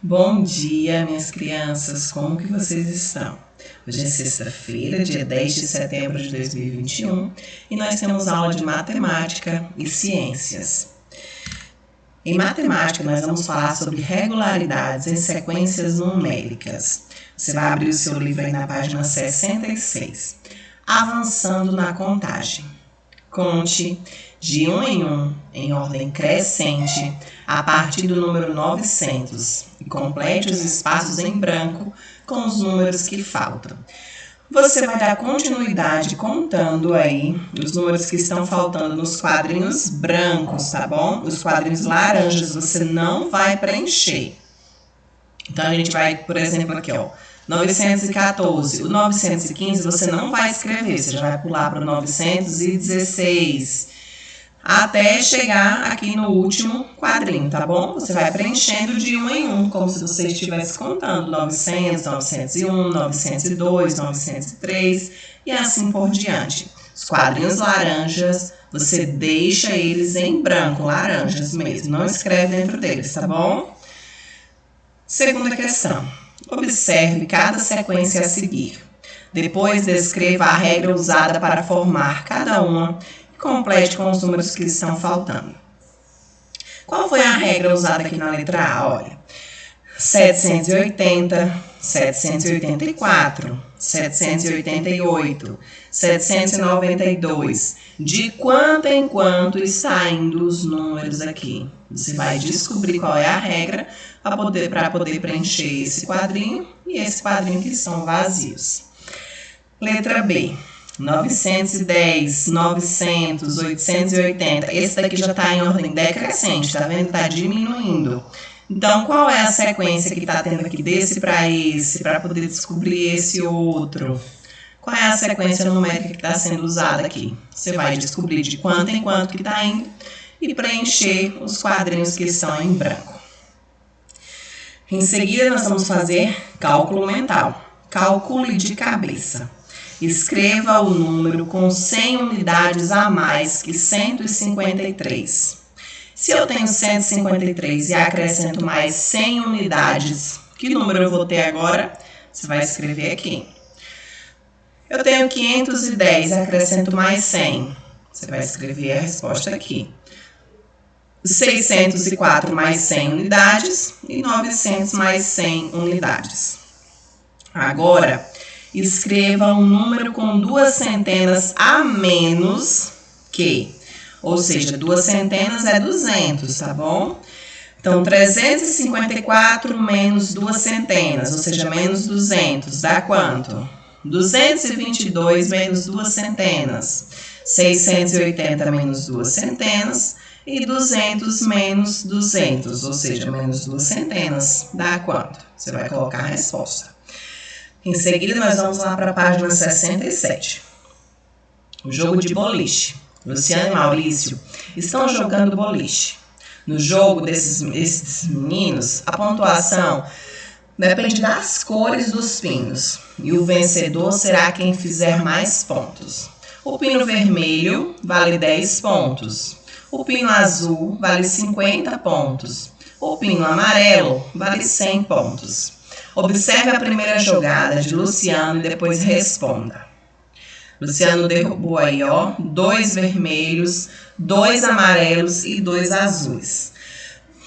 Bom dia, minhas crianças, como que vocês estão? Hoje é sexta-feira, dia 10 de setembro de 2021, e nós temos aula de matemática e ciências. Em matemática, nós vamos falar sobre regularidades em sequências numéricas. Você vai abrir o seu livro aí na página 66. Avançando na contagem. Conte de 1 em ordem crescente, a partir do número 900, e complete os espaços em branco com os números que faltam. Você vai dar continuidade contando aí os números que estão faltando nos quadrinhos brancos, tá bom? Os quadrinhos laranjas você não vai preencher. Então, a gente vai, por exemplo, aqui, ó, 914. O 915 você não vai escrever, você já vai pular para o 916, até chegar aqui no último quadrinho, tá bom? Você vai preenchendo de 1 em 1, como se você estivesse contando 900, 901, 902, 903 e assim por diante. Os quadrinhos laranjas, você deixa eles em branco, laranjas mesmo, não escreve dentro deles, tá bom? Segunda questão. Observe cada sequência a seguir. Depois, descreva a regra usada para formar cada uma e complete com os números que estão faltando. Qual foi a regra usada aqui na letra A? Olha, 780, 784, 788, 792. De quanto em quanto está indo os números aqui? Você vai descobrir qual é a regra para poder preencher esse quadrinho e esse quadrinho que estão vazios. Letra B. 910, 900, 880. Esse daqui já está em ordem decrescente, tá vendo? Está diminuindo. Então, qual é a sequência que está tendo aqui desse para esse, para poder descobrir esse outro? Qual é a sequência numérica que está sendo usada aqui? Você vai descobrir de quanto em quanto que está indo e preencher os quadrinhos que estão em branco. Em seguida, nós vamos fazer cálculo mental. Calcule de cabeça. Escreva o número com 100 unidades a mais que 153. Se eu tenho 153 e acrescento mais 100 unidades, que número eu vou ter agora? Você vai escrever aqui. Eu tenho 510 e acrescento mais 100. Você vai escrever a resposta aqui. 604 mais 100 unidades e 900 mais 100 unidades. Agora, escreva um número com 2 centenas a menos que, ou seja, 2 centenas é 200, tá bom? Então, 354 menos 2 centenas, ou seja, menos 200, dá quanto? 222 menos 2 centenas, 680 menos 2 centenas e 200 menos 200, ou seja, menos 2 centenas, dá quanto? Você vai colocar a resposta. Em seguida, nós vamos lá para a página 67. O jogo de boliche. Luciano e Maurício estão jogando boliche. No jogo desses meninos, a pontuação depende das cores dos pinos. E o vencedor será quem fizer mais pontos. O pino vermelho vale 10 pontos. O pino azul vale 50 pontos. O pino amarelo vale 100 pontos. Observe a primeira jogada de Luciano e depois responda. Luciano derrubou aí, ó, 2 vermelhos, 2 amarelos e 2 azuis.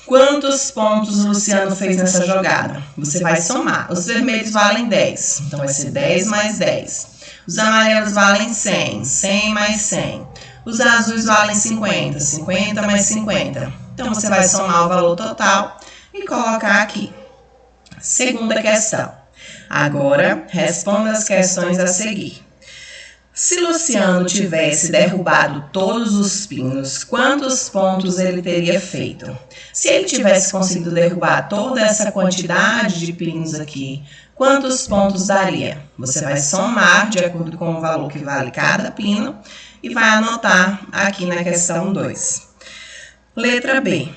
Quantos pontos o Luciano fez nessa jogada? Você vai somar. Os vermelhos valem 10, então vai ser 10 mais 10. Os amarelos valem 100, 100 mais 100. Os azuis valem 50, 50 mais 50. Então, você vai somar o valor total e colocar aqui. Segunda questão. Agora, responda as questões a seguir. Se Luciano tivesse derrubado todos os pinos, quantos pontos ele teria feito? Se ele tivesse conseguido derrubar toda essa quantidade de pinos aqui, quantos pontos daria? Você vai somar de acordo com o valor que vale cada pino e vai anotar aqui na questão 2. Letra B.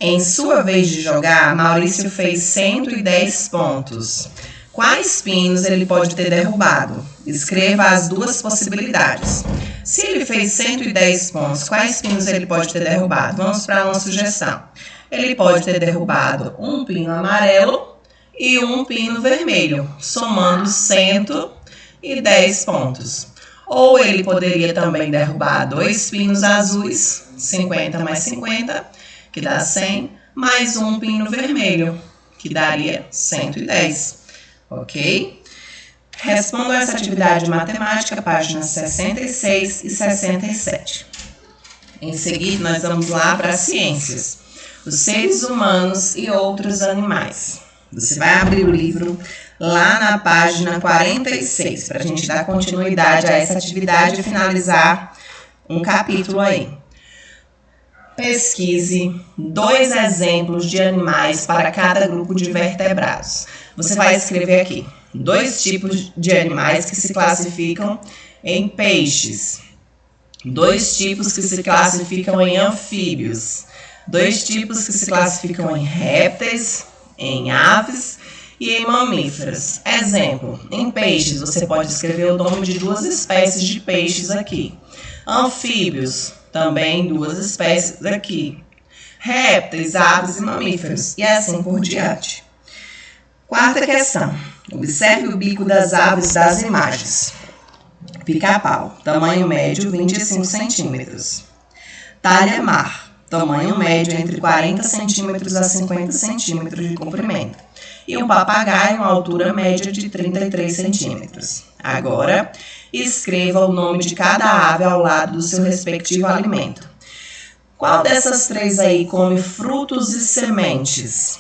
Em sua vez de jogar, Maurício fez 110 pontos. Quais pinos ele pode ter derrubado? Escreva as duas possibilidades. Se ele fez 110 pontos, quais pinos ele pode ter derrubado? Vamos para uma sugestão. ele pode ter derrubado um pino amarelo e um pino vermelho, somando 110 pontos. Ou ele poderia também derrubar 2 pinos azuis, 50 mais 50, que dá 100, mais um pino vermelho, que daria 110, ok? Respondam essa atividade matemática, páginas 66 e 67. Em seguida, nós vamos lá para as ciências. Os seres humanos e outros animais. Você vai abrir o livro lá na página 46, para a gente dar continuidade a essa atividade e finalizar um capítulo aí. Pesquise 2 exemplos de animais para cada grupo de vertebrados. Você vai escrever aqui 2 tipos de animais que se classificam em peixes, 2 tipos que se classificam em anfíbios, 2 tipos que se classificam em répteis, em aves e em mamíferos. Exemplo, em peixes você pode escrever o nome de 2 espécies de peixes aqui. Anfíbios, também 2 espécies aqui. Répteis, aves e mamíferos, e assim por diante. Quarta questão. Observe o bico das aves das imagens. Pica-pau, tamanho médio 25 centímetros. Talha-mar, tamanho médio entre 40 centímetros a 50 centímetros de comprimento. E um papagaio, uma altura média de 33 centímetros. Agora, escreva o nome de cada ave ao lado do seu respectivo alimento. Qual dessas 3 aí come frutos e sementes?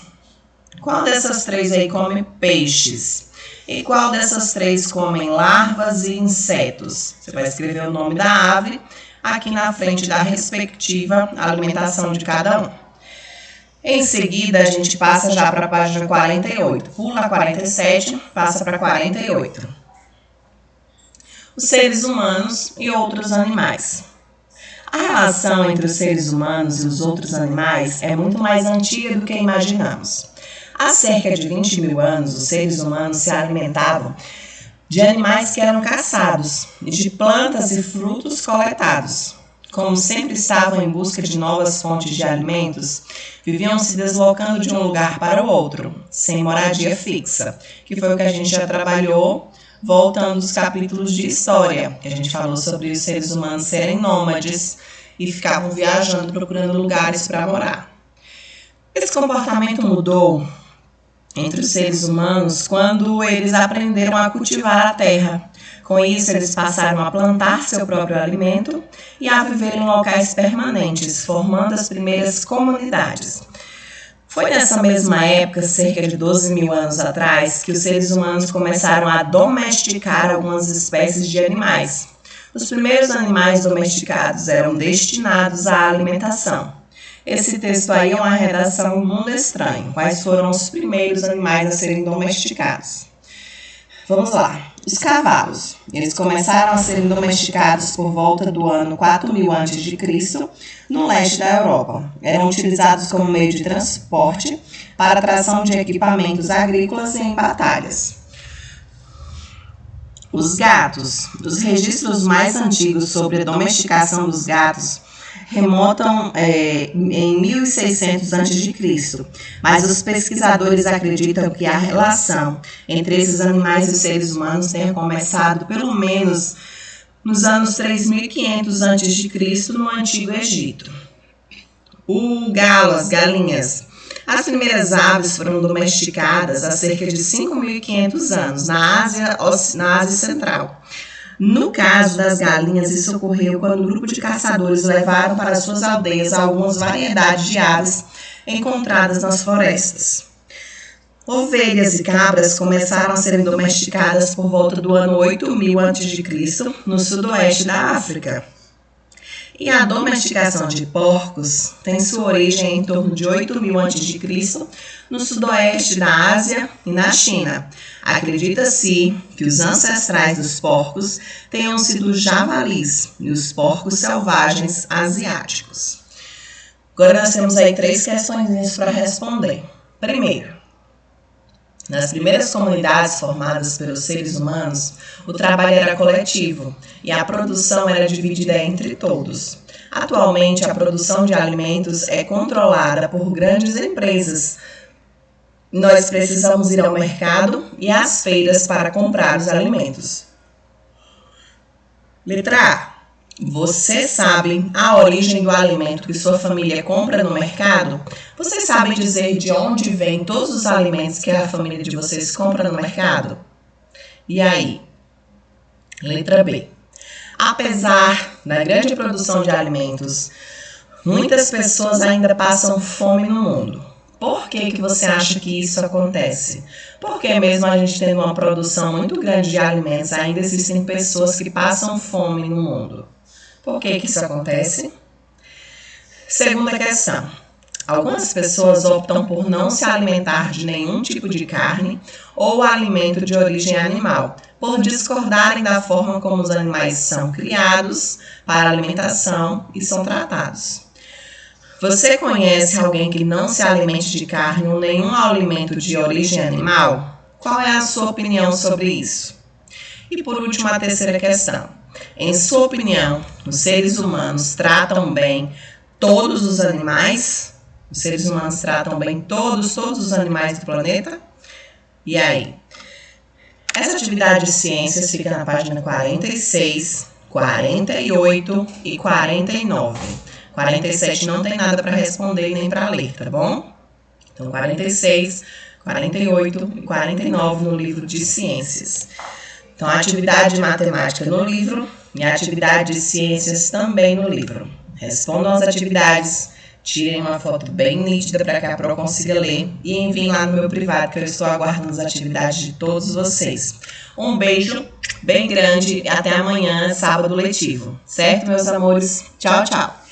Qual dessas 3 aí come peixes? E qual dessas 3 comem larvas e insetos? Você vai escrever o nome da ave aqui na frente da respectiva alimentação de cada um. Em seguida, a gente passa já para a página 48. Pula a 47, passa para 48. Os seres humanos e outros animais. A relação entre os seres humanos e os outros animais é muito mais antiga do que imaginamos. Há cerca de 20 mil anos, os seres humanos se alimentavam de animais que eram caçados e de plantas e frutos coletados. Como sempre estavam em busca de novas fontes de alimentos, viviam se deslocando de um lugar para o outro, sem moradia fixa, que foi o que a gente já trabalhou, voltando dos capítulos de história, que a gente falou sobre os seres humanos serem nômades e ficavam viajando, procurando lugares para morar. Esse comportamento mudou entre os seres humanos quando eles aprenderam a cultivar a terra. Com isso, eles passaram a plantar seu próprio alimento e a viver em locais permanentes, formando as primeiras comunidades. Foi nessa mesma época, cerca de 12 mil anos atrás, que os seres humanos começaram a domesticar algumas espécies de animais. Os primeiros animais domesticados eram destinados à alimentação. Esse texto aí é uma redação Mundo Estranho. Quais foram os primeiros animais a serem domesticados? Vamos lá. Os cavalos. Eles começaram a serem domesticados por volta do ano 4000 a.C., no leste da Europa. Eram utilizados como meio de transporte para a tração de equipamentos agrícolas e em batalhas. Os gatos. Os registros mais antigos sobre a domesticação dos gatos remontam em 1600 a.C., mas os pesquisadores acreditam que a relação entre esses animais e os seres humanos tenha começado pelo menos nos anos 3500 a.C. no Antigo Egito. O galo, as galinhas. As primeiras aves foram domesticadas há cerca de 5.500 anos na Ásia Central. No caso das galinhas, isso ocorreu quando um grupo de caçadores levaram para suas aldeias algumas variedades de aves encontradas nas florestas. Ovelhas e cabras começaram a serem domesticadas por volta do ano 8000 a.C., no sudoeste da África. E a domesticação de porcos tem sua origem em torno de 8000 a.C., no sudoeste da Ásia e na China. Acredita-se que os ancestrais dos porcos tenham sido os javalis e os porcos selvagens asiáticos. Agora nós temos aí 3 questões para responder. Primeiro, nas primeiras comunidades formadas pelos seres humanos, o trabalho era coletivo e a produção era dividida entre todos. Atualmente, a produção de alimentos é controlada por grandes empresas. Nós precisamos ir ao mercado e às feiras para comprar os alimentos. Letra A. Você sabe a origem do alimento que sua família compra no mercado? Vocês sabem dizer de onde vêm todos os alimentos que a família de vocês compra no mercado? E aí? Letra B. Apesar da grande produção de alimentos, muitas pessoas ainda passam fome no mundo. Por que você acha que isso acontece? Porque mesmo a gente tendo uma produção muito grande de alimentos, ainda existem pessoas que passam fome no mundo. Por que isso acontece? Segunda questão. Algumas pessoas optam por não se alimentar de nenhum tipo de carne ou alimento de origem animal, por discordarem da forma como os animais são criados para alimentação e são tratados. Você conhece alguém que não se alimente de carne ou nenhum alimento de origem animal? Qual é a sua opinião sobre isso? E por último, a terceira questão. Em sua opinião, os seres humanos tratam bem todos os animais? Os seres humanos tratam bem todos os animais do planeta? E aí? Essa atividade de ciências fica na página 46, 48 e 49. 47 não tem nada para responder nem para ler, tá bom? Então, 46, 48 e 49 no livro de ciências. Então, a atividade de matemática no livro e a atividade de ciências também no livro. Respondam as atividades, tirem uma foto bem nítida para que a Pro consiga ler e enviem lá no meu privado, que eu estou aguardando as atividades de todos vocês. Um beijo bem grande e até amanhã, sábado letivo. Certo, meus amores? Tchau, tchau.